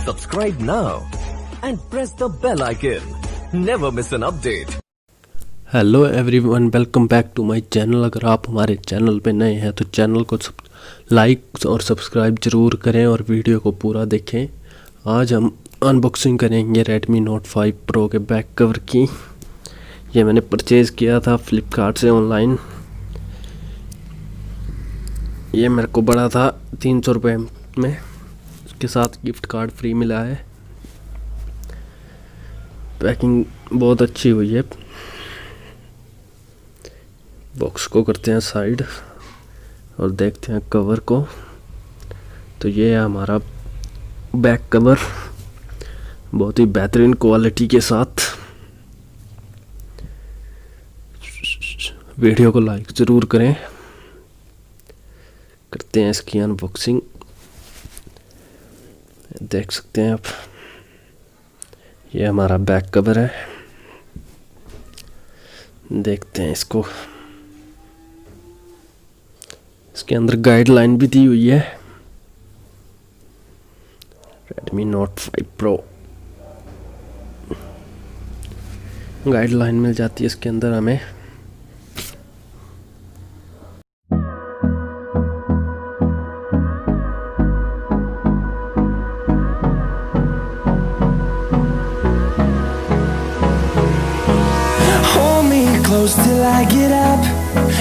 Subscribe now and press the bell icon. Never miss an update. Hello everyone, welcome back to my channel. अगर आप हमारे channel पे नए हैं तो चैनल को लाइक और सब्सक्राइब ज़रूर करें और वीडियो को पूरा देखें। आज हम अनबॉक्सिंग करेंगे Redmi Note 5 Pro के बैक कवर की। ये मैंने परचेज़ किया था फ्लिपकार्ट से ऑनलाइन। ये मेरे को पड़ा था 300 रुपये में, उसके साथ गिफ्ट कार्ड फ्री मिला है। पैकिंग बहुत अच्छी हुई है। बॉक्स को करते हैं साइड और देखते हैं कवर को। तो ये है हमारा बैक कवर, बहुत ही बेहतरीन क्वालिटी के साथ। वीडियो को लाइक ज़रूर करें। करते हैं इसकी अनबॉक्सिंग। देख सकते हैं आप, ये हमारा बैक कवर है। देखते हैं इसको। इसके अंदर गाइडलाइन भी दी हुई है। Redmi Note 5 Pro गाइडलाइन मिल जाती है इसके अंदर हमें। Close till I get up.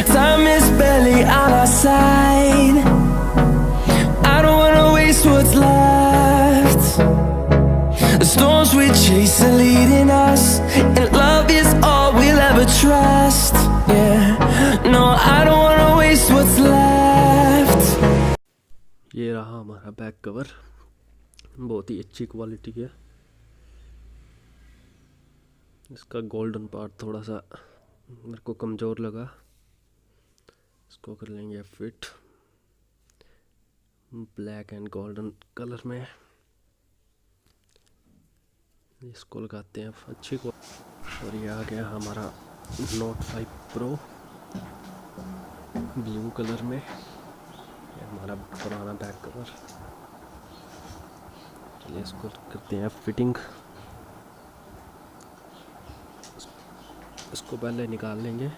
Time is barely on our side. I don't wanna waste what's left. The storms we chase are leading us, and love is all we'll ever trust. Yeah, no, I don't wanna waste what's left. ये रहा हमारा back cover, बहुत ही अच्छी quality है। इसका golden part थोड़ा सा मेरे को कमज़ोर लगा। इसको कर लेंगे fit black and golden colour में। इसको लगाते हैं अच्छी को। और ये आ गया हमारा Note 5 Pro ब्लू कलर में। ये हमारा पुराना बैक कवर। चलिए इसको करते हैं फिटिंग। इसको पहले निकाल लेंगे,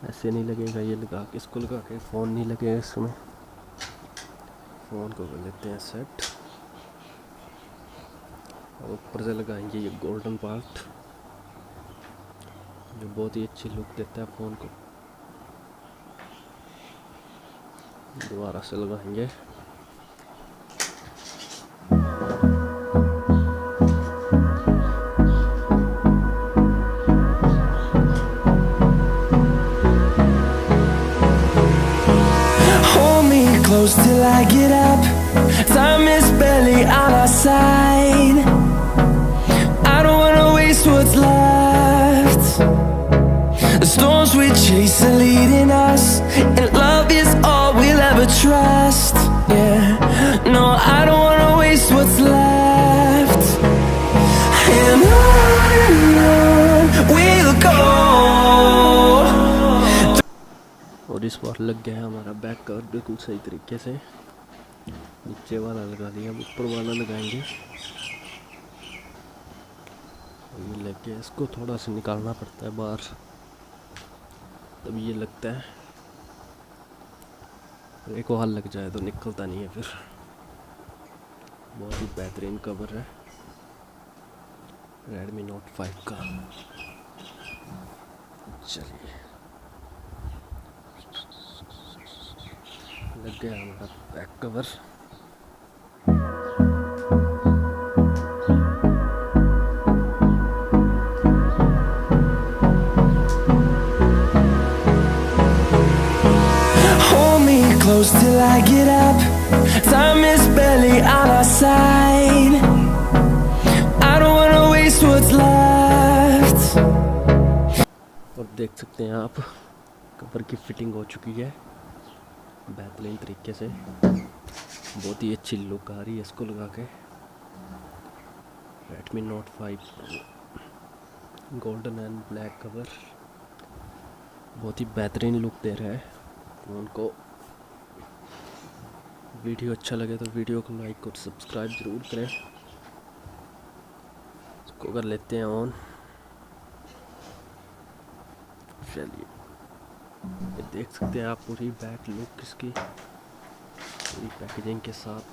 ऐसे नहीं लगेगा। ये लगा के, इसको लगा के फ़ोन नहीं लगेगा इसमें। फ़ोन को कर लेते हैं सेट और ऊपर से लगाएंगे ये गोल्डन पार्ट, जो बहुत ही अच्छी लुक देता है फ़ोन को। दोबारा से लगाएंगे। Close till I get up. Time is barely on our side. I don't wanna waste what's left. The storms we chase are leading us, and love is all we'll ever trust. Yeah, no, I don't wanna waste what's left. And on we'll go. और इस बार लग गया है हमारा back cover बिल्कुल सही तरीके से। नीचे वाला लगा दिया, अब ऊपर वाला लगाएंगे। ये लग गया। इसको थोड़ा सा निकालना पड़ता है बाहर, तब ये लगता है। एक और लग जाए तो निकलता नहीं है फिर। बहुत ही बेहतरीन कवर है Redmi Note 5 का। चलिए, लग गया हमारा back cover. Hold me close till I get up. Time is barely on our side. I don't wanna waste what's left. और देख सकते हैं आप, कवर की फिटिंग हो चुकी है बेहतरीन तरीके से। बहुत ही अच्छी लुक आ रही है इसको लगा के। Redmi Note 5 golden and black cover बहुत ही बेहतरीन लुक दे रहा है फ़ोन को। वीडियो अच्छा लगे तो वीडियो को लाइक और सब्सक्राइब ज़रूर करें। इसको कर लेते हैं ऑन। चलिए, ये देख सकते हैं आप पूरी बैक लुक इसकी, पूरी पैकेजिंग के साथ।